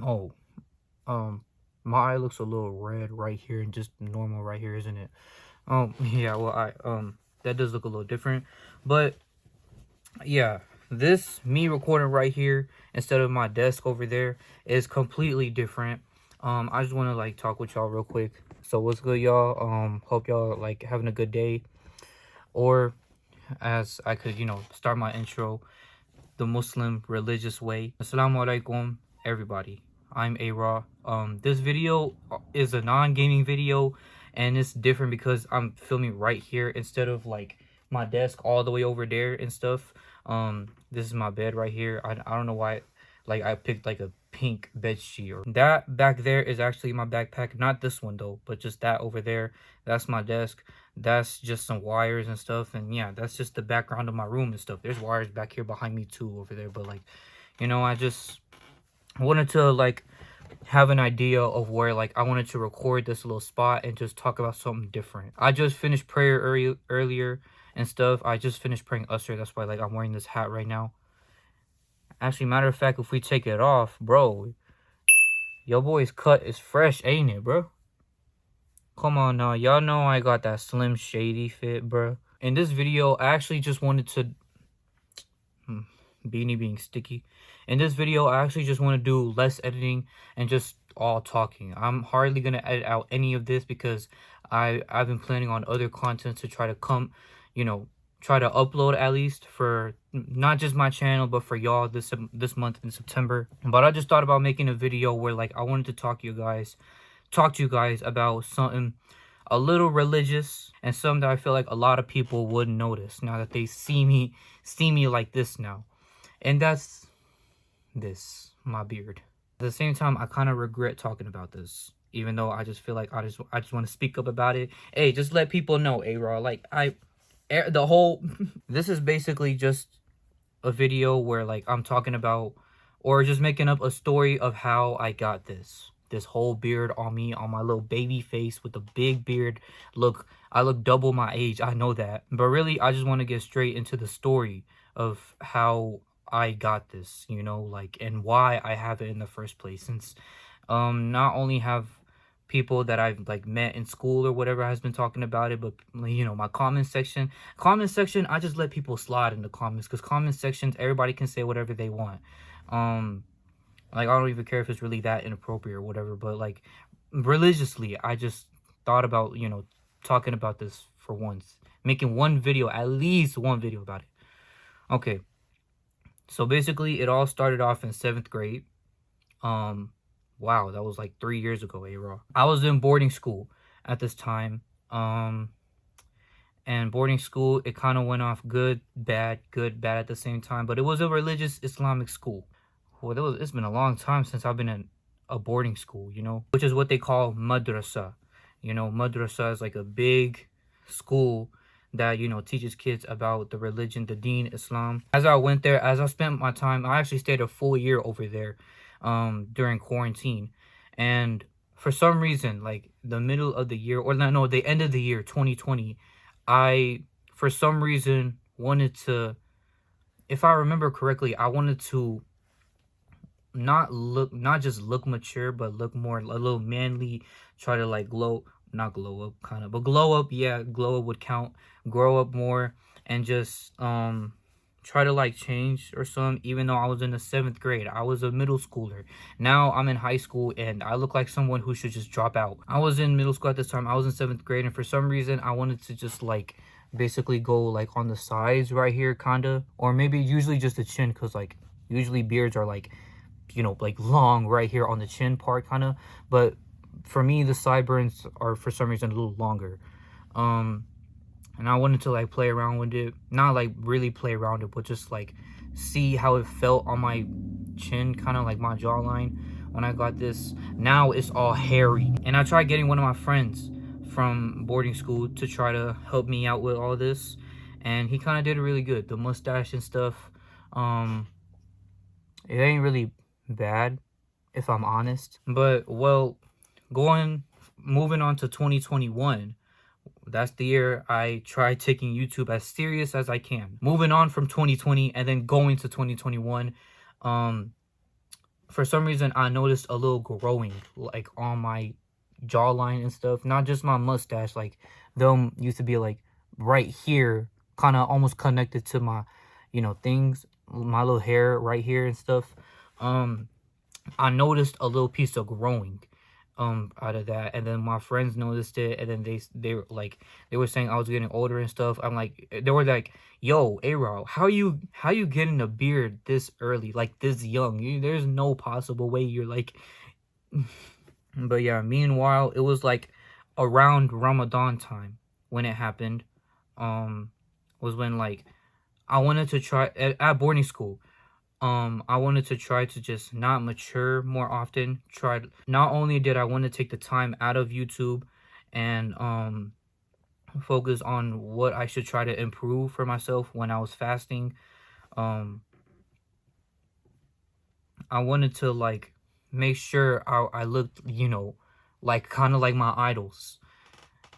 Oh, um, my eye looks a little red right here and just normal right here, isn't it? Yeah, well, that does look a little different, but yeah, this me recording right here instead of my desk over there is completely different. I just want to like talk with y'all real quick. So what's good, y'all? Hope y'all like having a good day, or as I could, start my intro the Muslim religious way. Assalamu alaikum, everybody. I'm A-Raw. This video is a non-gaming video, and it's different because I'm filming right here instead of like my desk all the way over there and stuff. This is my bed right here. I don't know why, like I picked like a pink bed sheet. Or that back there is actually my backpack. Not this one though, but just that over there. That's my desk. That's just some wires and stuff, and yeah, that's just the background of my room and stuff. There's wires back here behind me too over there, but like, I just wanted to like have an idea of where like I wanted to record this little spot and just talk about something different. I just finished prayer earlier and stuff. I just finished praying Usher. That's why like I'm wearing this hat right now. Actually, matter of fact, if we take it off, bro, your boy's cut is fresh, ain't it, bro? Come on now, y'all know I got that Slim Shady fit, bro. In this video, I actually just wanted to beanie being sticky. In this video, I actually just want to do less editing and just all talking. I'm hardly gonna edit out any of this because I've been planning on other content to try to try to upload at least for not just my channel but for y'all this month in September. But I just thought about making a video where like I wanted to talk to you guys about something a little religious and something that I feel like a lot of people would notice now that they see me like this now. And that's my beard. At the same time, I kind of regret talking about this, even though I just feel like I just want to speak up about it. Hey, just let people know, A-Raw. Like the whole this is basically just a video where like I'm talking about or just making up a story of how I got this whole beard on me, on my little baby face with a big beard. Look, I look double my age, I know that, but really I just want to get straight into the story of how I got this, like, and why I have it in the first place. Since not only have people that I've like met in school or whatever has been talking about it, but my comment section, I just let people slide in the comments because comment sections, everybody can say whatever they want. Like I don't even care if it's really that inappropriate or whatever, but like religiously, I just thought about talking about this for once, making one video, at least one video about it. Okay, so basically, it all started off in 7th grade. Wow, that was like 3 years ago, A-Raw. I was in boarding school at this time. And boarding school, it kind of went off good, bad at the same time. But it was a religious Islamic school. Well, it's been a long time since I've been in a boarding school, which is what they call madrasa. Madrasa is like a big school that teaches kids about the religion, the deen, Islam. As I spent my time, I actually stayed a full year over there during quarantine. And for some reason, like the middle of the year, or no, the end of the year 2020, I for some reason wanted to, if I remember correctly, I wanted to not just look mature, but look more a little manly, try to like not glow up kind of, but glow up. Yeah, glow up would count. Grow up more and just try to like change or something. Even though I was in the 7th grade, I was a middle schooler. Now I'm in high school and I look like someone who should just drop out. I was in middle school at this time. I was in 7th grade, and for some reason I wanted to just like basically go like on the sides right here, kinda, or maybe usually just the chin, because like usually beards are like like long right here on the chin part, kind of, but for me the sideburns are for some reason a little longer. And I wanted to like play around with it, not like really play around it, but just like see how it felt on my chin, kind of like my jawline when I got this. Now it's all hairy, and I tried getting one of my friends from boarding school to try to help me out with all this, and he kind of did it really good. The mustache and stuff, it ain't really bad, if I'm honest. But well, moving on to 2021, that's the year I tried taking YouTube as serious as I can. Moving on from 2020 and then going to 2021, for some reason I noticed a little growing like on my jawline and stuff. Not just my mustache, like them used to be like right here, kind of almost connected to my, things, my little hair right here and stuff. Um, I noticed a little piece of growing out of that, and then my friends noticed it, and then they were like, they were saying I was getting older and stuff. I'm like, they were like, yo, A-Rod, how you getting a beard this early, like this young? There's no possible way you're like. But yeah, meanwhile, it was like around Ramadan time when it happened. Um, was when like I wanted to try at boarding school. I wanted to try to just not mature more often. Tried Not only did I want to take the time out of YouTube and focus on what I should try to improve for myself when I was fasting. Um, I wanted to like make sure I looked, like kind of like my idols.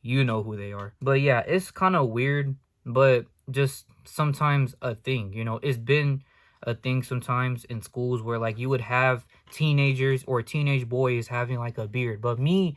You know who they are. But yeah, it's kind of weird, but just sometimes a thing, it's been a thing sometimes in schools where like you would have teenagers or teenage boys having like a beard. But me,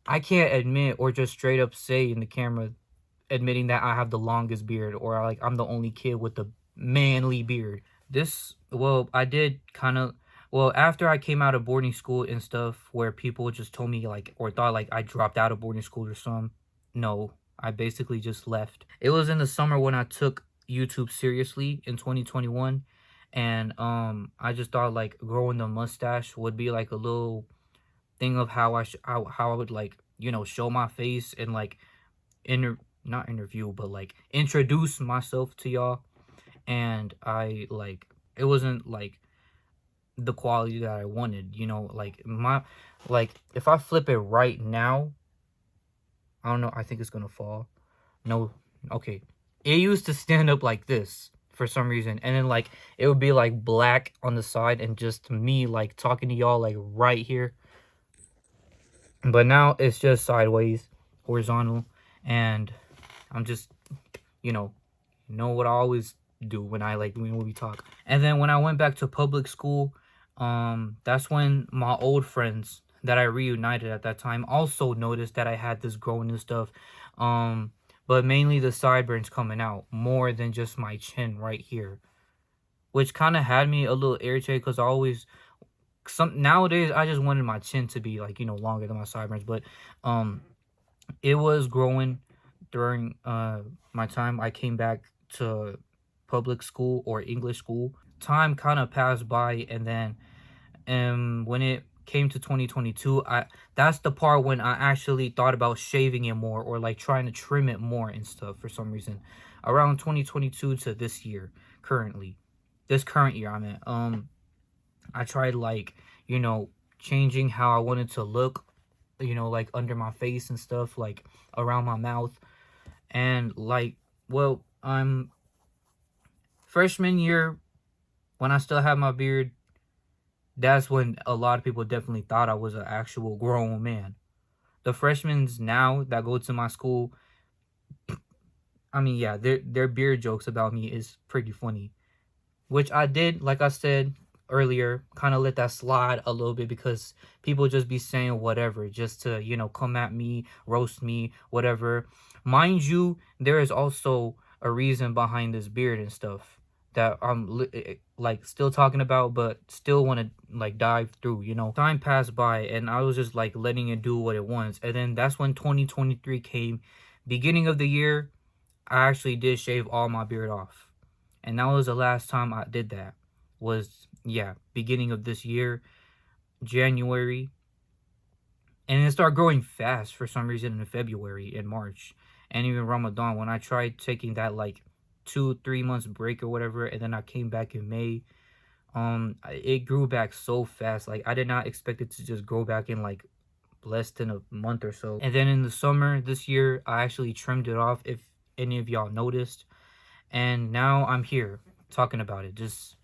I can't admit or just straight up say in the camera admitting that I have the longest beard or like I'm the only kid with the manly beard. Well, I did kind of, well, after I came out of boarding school and stuff where people just told me like, or thought like I dropped out of boarding school or some, no, I basically just left. It was in the summer when I took YouTube seriously in 2021. And I just thought like growing the mustache would be like a little thing of how I would like, show my face and like not interview, but like introduce myself to y'all. And I like, it wasn't like the quality that I wanted, like like if I flip it right now, I don't know, I think it's gonna fall. No, okay. It used to stand up like this for some reason, and then like it would be like black on the side and just me like talking to y'all like right here. But now it's just sideways, horizontal, and I'm just, you know what I always do when I like when we talk. And then when I went back to public school, that's when my old friends that I reunited at that time also noticed that I had this growing and stuff. But mainly the sideburns coming out more than just my chin right here, which kind of had me a little irritated because I always nowadays I just wanted my chin to be like, longer than my sideburns. But um it was growing during my time I came back to public school or English school. Time kind of passed by, and then when it came to 2022, I that's the part when I actually thought about shaving it more or like trying to trim it more and stuff for some reason. Around 2022 to this year, currently. This current year I'm at. I tried like, changing how I wanted to look, like under my face and stuff, like around my mouth. And like, well, I'm freshman year when I still had my beard, that's when a lot of people definitely thought I was an actual grown man. The freshmen now that go to my school, I mean, yeah, their beard jokes about me is pretty funny, which I did, like I said earlier, kind of let that slide a little bit because people just be saying whatever just to, come at me, roast me, whatever. Mind you, there is also a reason behind this beard and stuff that like still talking about, but still want to like dive through. Time passed by and I was just like letting it do what it wants. And then that's when 2023 came. Beginning of the year, I actually did shave all my beard off. And that was the last time I did that. Was, yeah, beginning of this year, January. And it started growing fast for some reason in February and March. And even Ramadan, when I tried taking that like 2-3 months break or whatever, and then I came back in May, it grew back so fast. Like I did not expect it to just grow back in like less than a month or so. And then in the summer this year, I actually trimmed it off, if any of y'all noticed. And now I'm here talking about it, just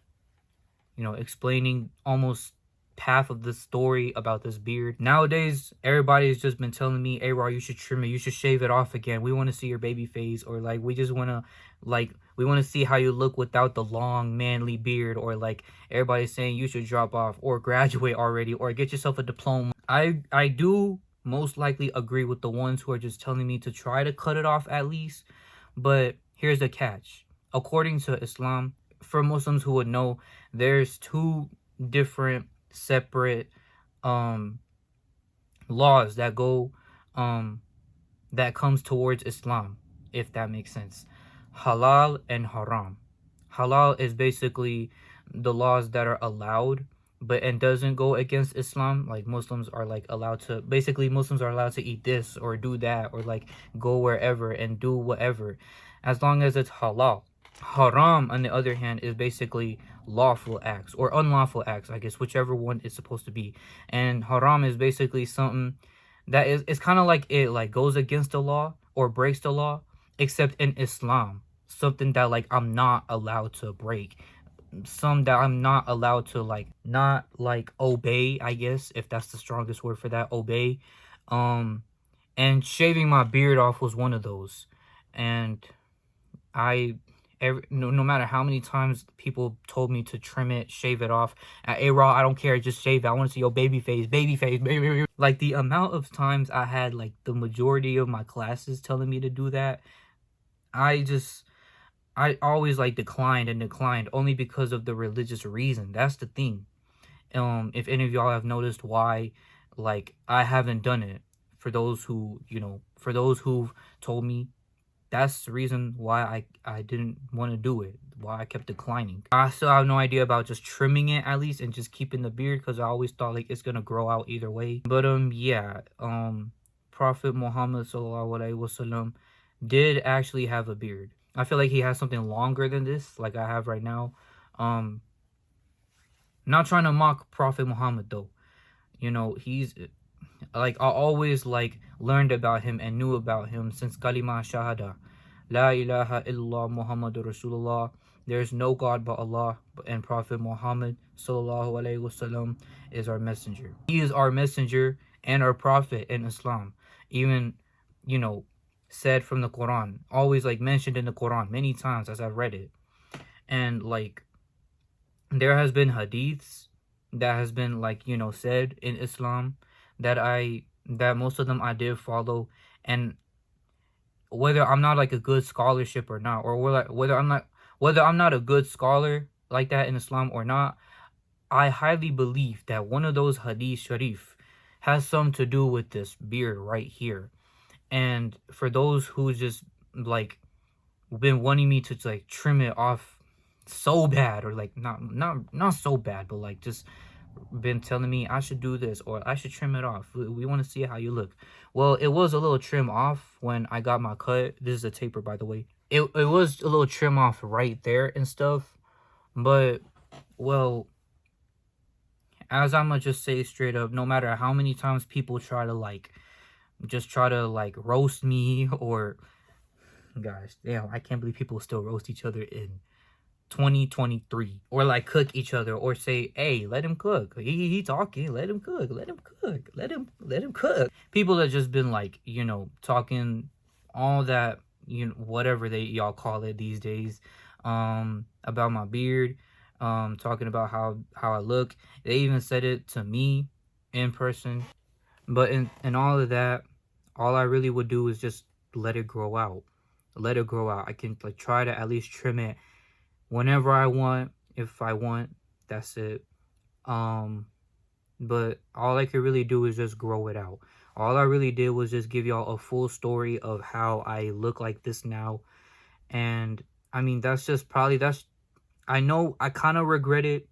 explaining almost path of the story about this beard. Nowadays, everybody's just been telling me, hey, Raw, you should trim it. You should shave it off again. We want to see your baby face. Or, like, we just want to, like, we want to see how you look without the long, manly beard. Or, like, everybody's saying you should drop off or graduate already or get yourself a diploma. I do most likely agree with the ones who are just telling me to try to cut it off at least. But here's the catch. According to Islam, for Muslims who would know, there's two different separate laws that go that comes towards Islam, if that makes sense. Halal and haram. Halal is basically the laws that are allowed, but and doesn't go against Islam. Like Muslims are like allowed to, basically Muslims are allowed to eat this or do that or like go wherever and do whatever as long as it's halal. Haram, on the other hand, is basically lawful acts or unlawful acts, I guess, whichever one it's supposed to be. And haram is basically something that is, it's kind of like it like goes against the law or breaks the law, except in Islam, something that like I'm not allowed to break, some that I'm not allowed to like not like obey, I guess, if that's the strongest word for that, obey. And shaving my beard off was one of those. And no matter how many times people told me to trim it, shave it off, at A-Raw, I don't care, just shave it. I want to see your baby face, baby face, baby. Like the amount of times I had like the majority of my classes telling me to do that, I always like declined only because of the religious reason. That's the thing. If any of y'all have noticed why, like, I haven't done it, for those who, for those who've told me, that's the reason why I didn't want to do it, why I kept declining. I still have no idea about just trimming it at least and just keeping the beard, because I always thought like it's gonna grow out either way. But yeah, Prophet Muhammad sallallahu alaihi wasallam did actually have a beard. I feel like he has something longer than this, like I have right now. Not trying to mock Prophet Muhammad though. He's like, I always like learned about him and knew about him since Kalima Shahada. La ilaha illallah Muhammadur Rasulullah. There's no God but Allah, and Prophet Muhammad sallallahu alaihi wasallam is our messenger. He is our messenger and our prophet in Islam. Even, said from the Quran, always like mentioned in the Quran many times as I've read it. And like there has been hadiths that has been like, said in Islam that most of them I did follow. And whether I'm not like a good scholarship or not, or whether I'm not a good scholar like that in Islam or not, I highly believe that one of those hadith sharif has something to do with this beard right here. And for those who just like been wanting me to like trim it off so bad, or like not so bad, but like just been telling me I should do this or I should trim it off. We want to see how you look. Well, it was a little trim off when I got my cut. This is a taper, by the way. It was a little trim off right there and stuff. But, well, as I'm gonna just say straight up, no matter how many times people try to like roast me, or guys, damn, I can't believe people still roast each other in 2023, or like cook each other, or say, hey, let him cook, he talking, let him cook, let him cook. People that just been like, talking all that, whatever y'all call it these days, about my beard, talking about how I look. They even said it to me in person. But in all of that, all I really would do is just let it grow out. I can like try to at least trim it whenever I want, if I want. That's it. But all I could really do is just grow it out. All I really did was just give y'all a full story of how I look like this now. And I mean, I know I kind of regret it,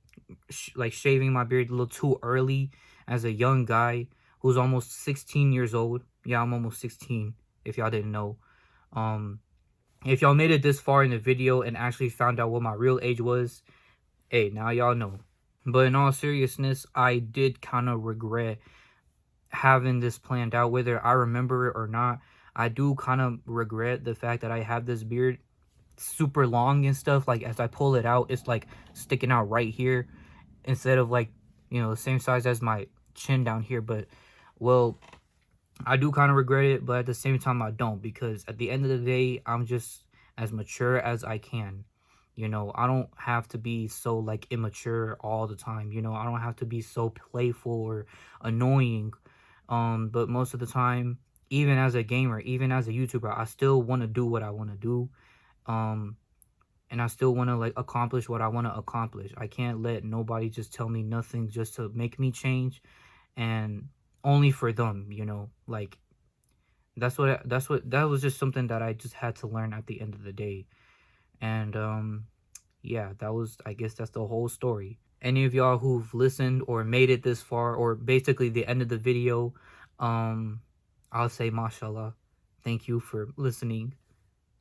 like shaving my beard a little too early as a young guy who's almost 16 years old. Yeah, I'm almost 16, if y'all didn't know. If y'all made it this far in the video and actually found out what my real age was, hey, now y'all know. But in all seriousness, I did kind of regret having this planned out, whether I remember it or not. I do kind of regret the fact that I have this beard super long and stuff. Like, as I pull it out, it's like sticking out right here, instead of like you know, the same size as my chin down here. But, well, I do kind of regret it, but at the same time, I don't, because at the end of the day, I'm just as mature as I can. You know, I don't have to be so like immature all the time. You know, I don't have to be so playful or annoying. But most of the time, even as a gamer, even as a YouTuber, I still want to do what I want to do. Um, and I still want to like accomplish what I want to accomplish. I can't let nobody just tell me nothing just to make me change, and only for them, you know. Like that was just something that I just had to learn at the end of the day. And yeah, that was, I guess that's the whole story. Any of y'all who've listened or made it this far, or basically the end of the video, um I'll say mashallah. Thank you for listening.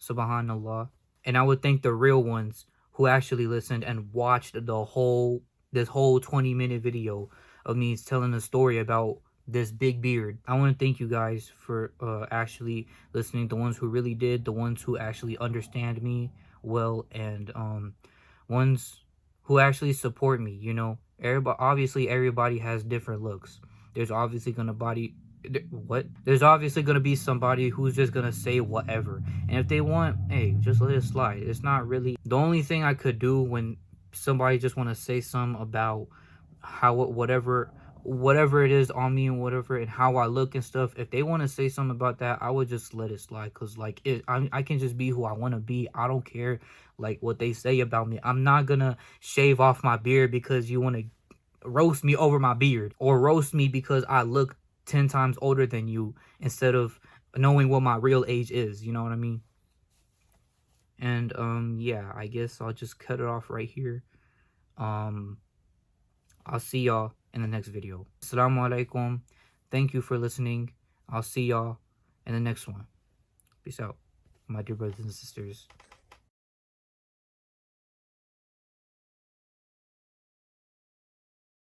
Subhanallah. And I would thank the real ones who actually listened and watched this whole 20-minute video of me telling a story about this big beard. I want to thank you guys for actually listening, the ones who really did, the ones who actually understand me well, and ones who actually support me, you know. Everybody has different looks. There's obviously gonna body what? There's obviously gonna be somebody who's just gonna say whatever. And if they want, hey, just let it slide. It's not really the only thing I could do when somebody just wanna say something about how whatever it is on me and whatever and how I look and stuff. If they want to say something about that, I would just let it slide, because like I can just be who I want to be. I don't care like what they say about me. I'm not gonna shave off my beard because you want to roast me over my beard, or roast me because I look 10 times older than you, instead of knowing what my real age is. You know what I mean? And yeah, I guess I'll just cut it off right here. um I'll see y'all in the next video. Assalamu alaikum. Thank you for listening. I'll see y'all in the next one. Peace out, my dear brothers and sisters.